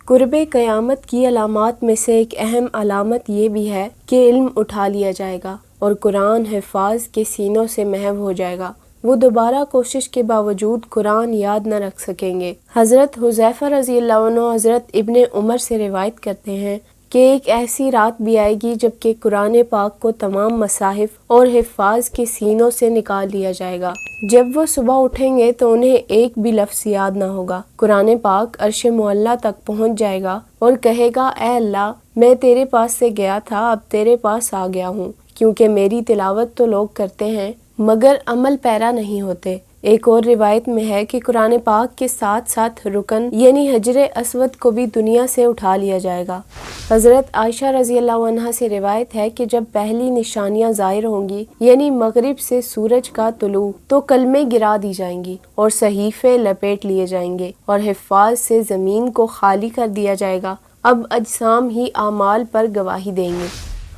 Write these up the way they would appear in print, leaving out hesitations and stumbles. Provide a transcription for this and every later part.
قرب قیامت کی علامات میں سے ایک اہم علامت یہ بھی ہے کہ علم اٹھا لیا جائے گا اور قرآن حفاظ کے سینوں سے محو ہو جائے گا۔ وہ دوبارہ کوشش کے باوجود قرآن یاد نہ رکھ سکیں گے۔ حضرت حذیفہ رضی اللہ عنہ حضرت ابن عمر سے روایت کرتے ہیں کہ ایک ایسی رات بھی آئے گی جب کہ قرآن پاک کو تمام مصاحف اور حفاظ کے سینوں سے نکال لیا جائے گا۔ جب وہ صبح اٹھیں گے تو انہیں ایک بھی لفظ یاد نہ ہوگا۔ قرآن پاک عرش معلیٰ تک پہنچ جائے گا اور کہے گا، اے اللہ، میں تیرے پاس سے گیا تھا، اب تیرے پاس آ گیا ہوں، کیونکہ میری تلاوت تو لوگ کرتے ہیں مگر عمل پیرا نہیں ہوتے۔ ایک اور روایت میں ہے کہ قرآن پاک کے ساتھ ساتھ رکن یعنی حجر اسود کو بھی دنیا سے اٹھا لیا جائے گا۔ حضرت عائشہ رضی اللہ عنہا سے روایت ہے کہ جب پہلی نشانیاں ظاہر ہوں گی یعنی مغرب سے سورج کا طلوع، تو کلمے گرا دی جائیں گی اور صحیفے لپیٹ لیے جائیں گے اور حفاظ سے زمین کو خالی کر دیا جائے گا۔ اب اجسام ہی اعمال پر گواہی دیں گے۔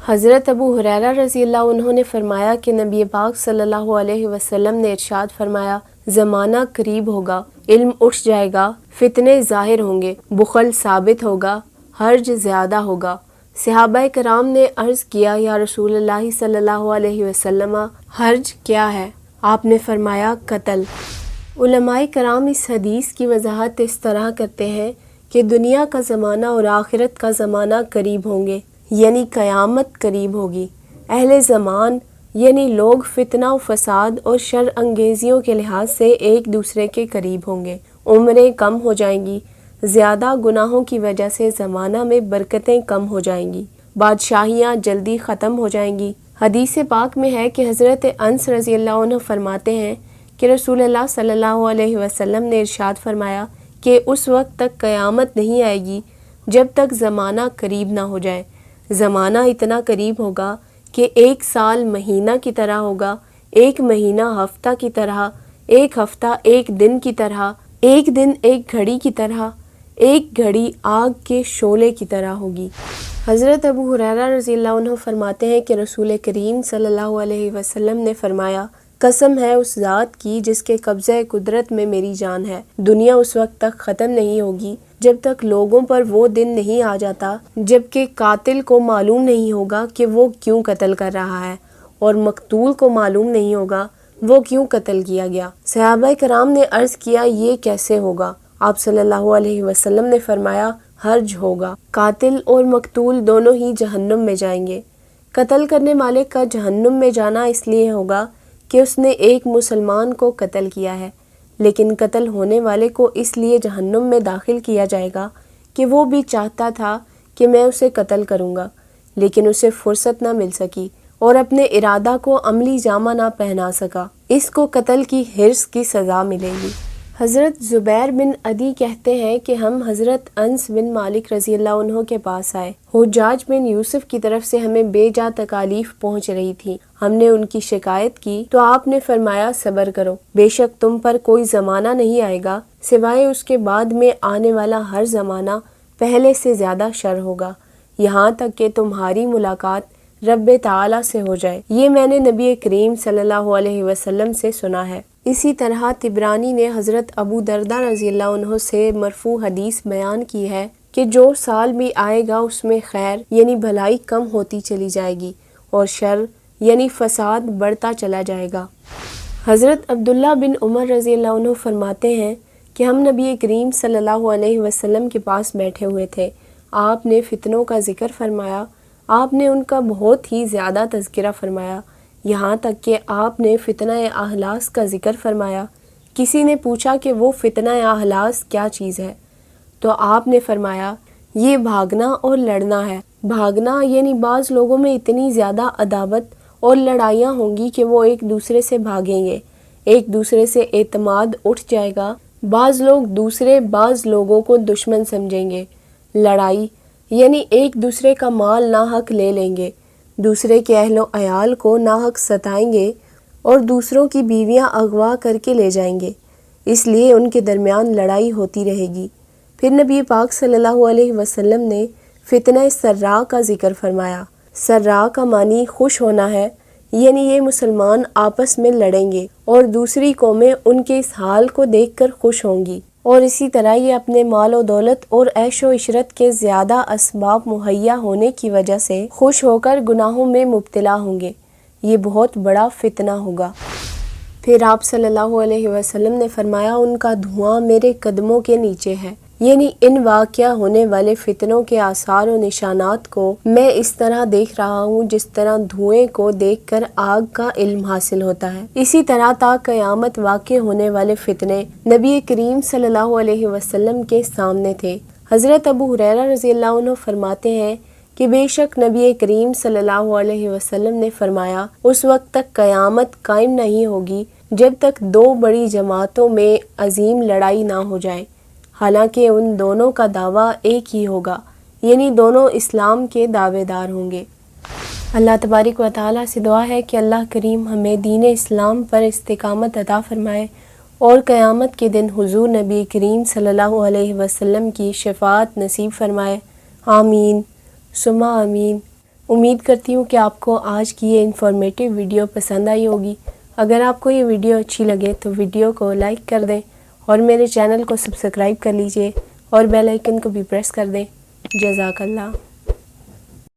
حضرت ابو ہریرہ رضی اللہ عنہ نے فرمایا کہ نبی پاک صلی اللہ علیہ وسلم نے ارشاد فرمایا، زمانہ قریب ہوگا، علم اٹھ جائے گا، فتنے ظاہر ہوں گے، بخل ثابت ہوگا، حرج زیادہ ہوگا۔ صحابہ کرام نے عرض کیا، یا رسول اللہ صلی اللہ علیہ وسلم، حرج کیا ہے؟ آپ نے فرمایا، قتل۔ علماء کرام اس حدیث کی وضاحت اس طرح کرتے ہیں کہ دنیا کا زمانہ اور آخرت کا زمانہ قریب ہوں گے، یعنی قیامت قریب ہوگی۔ اہل زمان یعنی لوگ فتنہ و فساد اور شر انگیزیوں کے لحاظ سے ایک دوسرے کے قریب ہوں گے، عمریں کم ہو جائیں گی، زیادہ گناہوں کی وجہ سے زمانہ میں برکتیں کم ہو جائیں گی، بادشاہیاں جلدی ختم ہو جائیں گی۔ حدیث پاک میں ہے کہ حضرت انس رضی اللہ عنہ فرماتے ہیں کہ رسول اللہ صلی اللہ علیہ وسلم نے ارشاد فرمایا کہ اس وقت تک قیامت نہیں آئے گی جب تک زمانہ قریب نہ ہو جائے۔ زمانہ اتنا قریب ہوگا کہ ایک سال مہینہ کی طرح ہوگا، ایک مہینہ ہفتہ کی طرح، ایک ہفتہ ایک دن کی طرح، ایک دن ایک گھڑی کی طرح، ایک گھڑی آگ کے شعلے کی طرح ہوگی۔ حضرت ابو ہریرہ رضی اللہ عنہ فرماتے ہیں کہ رسول کریم صلی اللہ علیہ وسلم نے فرمایا، قسم ہے اس ذات کی جس کے قبضہ قدرت میں میری جان ہے، دنیا اس وقت تک ختم نہیں ہوگی جب تک لوگوں پر وہ دن نہیں آ جاتا جب کہ قاتل کو معلوم نہیں ہوگا کہ وہ کیوں قتل کر رہا ہے اور مقتول کو معلوم نہیں ہوگا وہ کیوں قتل کیا گیا۔ صحابہ کرام نے عرض کیا، یہ کیسے ہوگا؟ آپ صلی اللہ علیہ وسلم نے فرمایا، حرج ہوگا، قاتل اور مقتول دونوں ہی جہنم میں جائیں گے۔ قتل کرنے والے کا جہنم میں جانا اس لیے ہوگا کہ اس نے ایک مسلمان کو قتل کیا ہے، لیکن قتل ہونے والے کو اس لیے جہنم میں داخل کیا جائے گا کہ وہ بھی چاہتا تھا کہ میں اسے قتل کروں گا، لیکن اسے فرصت نہ مل سکی اور اپنے ارادہ کو عملی جامہ نہ پہنا سکا، اس کو قتل کی حرص کی سزا ملے گی۔ حضرت زبیر بن عدی کہتے ہیں کہ ہم حضرت انس بن مالک رضی اللہ عنہ کے پاس آئے، حجاج بن یوسف کی طرف سے ہمیں بے جا تکالیف پہنچ رہی تھی، ہم نے ان کی شکایت کی تو آپ نے فرمایا، صبر کرو، بے شک تم پر کوئی زمانہ نہیں آئے گا سوائے اس کے بعد میں آنے والا ہر زمانہ پہلے سے زیادہ شر ہوگا، یہاں تک کہ تمہاری ملاقات رب تعالی سے ہو جائے۔ یہ میں نے نبی کریم صلی اللہ علیہ وسلم سے سنا ہے۔ اسی طرح طبرانی نے حضرت ابو دردہ رضی اللہ عنہ سے مرفوع حدیث بیان کی ہے کہ جو سال بھی آئے گا اس میں خیر یعنی بھلائی کم ہوتی چلی جائے گی اور شر یعنی فساد بڑھتا چلا جائے گا۔ حضرت عبداللہ بن عمر رضی اللہ عنہ فرماتے ہیں کہ ہم نبی کریم صلی اللہ علیہ وسلم کے پاس بیٹھے ہوئے تھے، آپ نے فتنوں کا ذکر فرمایا، آپ نے ان کا بہت ہی زیادہ تذکرہ فرمایا، یہاں تک کہ آپ نے فتنہ اہلاس کا ذکر فرمایا۔ کسی نے پوچھا کہ وہ فتنہ اہلاس کیا چیز ہے؟ تو آپ نے فرمایا، یہ بھاگنا اور لڑنا ہے۔ بھاگنا یعنی بعض لوگوں میں اتنی زیادہ عداوت اور لڑائیاں ہوں گی کہ وہ ایک دوسرے سے بھاگیں گے، ایک دوسرے سے اعتماد اٹھ جائے گا، بعض لوگ بعض لوگوں کو دشمن سمجھیں گے۔ لڑائی یعنی ایک دوسرے کا مال ناحق لے لیں گے، دوسرے کے اہل و عیال کو ناحق ستائیں گے اور دوسروں کی بیویاں اغوا کر کے لے جائیں گے، اس لیے ان کے درمیان لڑائی ہوتی رہے گی۔ پھر نبی پاک صلی اللہ علیہ وسلم نے فتنہ سرا کا ذکر فرمایا۔ سرا کا معنی خوش ہونا ہے، یعنی یہ مسلمان آپس میں لڑیں گے اور دوسری قومیں ان کے اس حال کو دیکھ کر خوش ہوں گی۔ اور اسی طرح یہ اپنے مال و دولت اور عیش و عشرت کے زیادہ اسباب مہیا ہونے کی وجہ سے خوش ہو کر گناہوں میں مبتلا ہوں گے۔ یہ بہت بڑا فتنہ ہوگا۔ پھر آپ صلی اللہ علیہ وسلم نے فرمایا، ان کا دھواں میرے قدموں کے نیچے ہے، یعنی ان واقعہ ہونے والے فتنوں کے آثار و نشانات کو میں اس طرح دیکھ رہا ہوں جس طرح دھوئیں کو دیکھ کر آگ کا علم حاصل ہوتا ہے۔ اسی طرح تا قیامت واقع ہونے والے فتنے نبی کریم صلی اللہ علیہ وسلم کے سامنے تھے۔ حضرت ابو ہریرہ رضی اللہ عنہ فرماتے ہیں کہ بے شک نبی کریم صلی اللہ علیہ وسلم نے فرمایا، اس وقت تک قیامت قائم نہیں ہوگی جب تک دو بڑی جماعتوں میں عظیم لڑائی نہ ہو جائے، حالانکہ ان دونوں کا دعویٰ ایک ہی ہوگا، یعنی دونوں اسلام کے دعوے دار ہوں گے۔ اللہ تبارک و تعالیٰ سے دعا ہے کہ اللہ کریم ہمیں دین اسلام پر استقامت عطا فرمائے اور قیامت کے دن حضور نبی کریم صلی اللہ علیہ وسلم کی شفاعت نصیب فرمائے۔ آمین ثم آمین۔ امید کرتی ہوں کہ آپ کو آج کی یہ انفارمیٹیو ویڈیو پسند آئی ہوگی۔ اگر آپ کو یہ ویڈیو اچھی لگے تو ویڈیو کو لائک کر دیں اور میرے چینل کو سبسکرائب کر لیجئے اور بیل آئیکن کو بھی پریس کر دیں۔ جزاک اللہ۔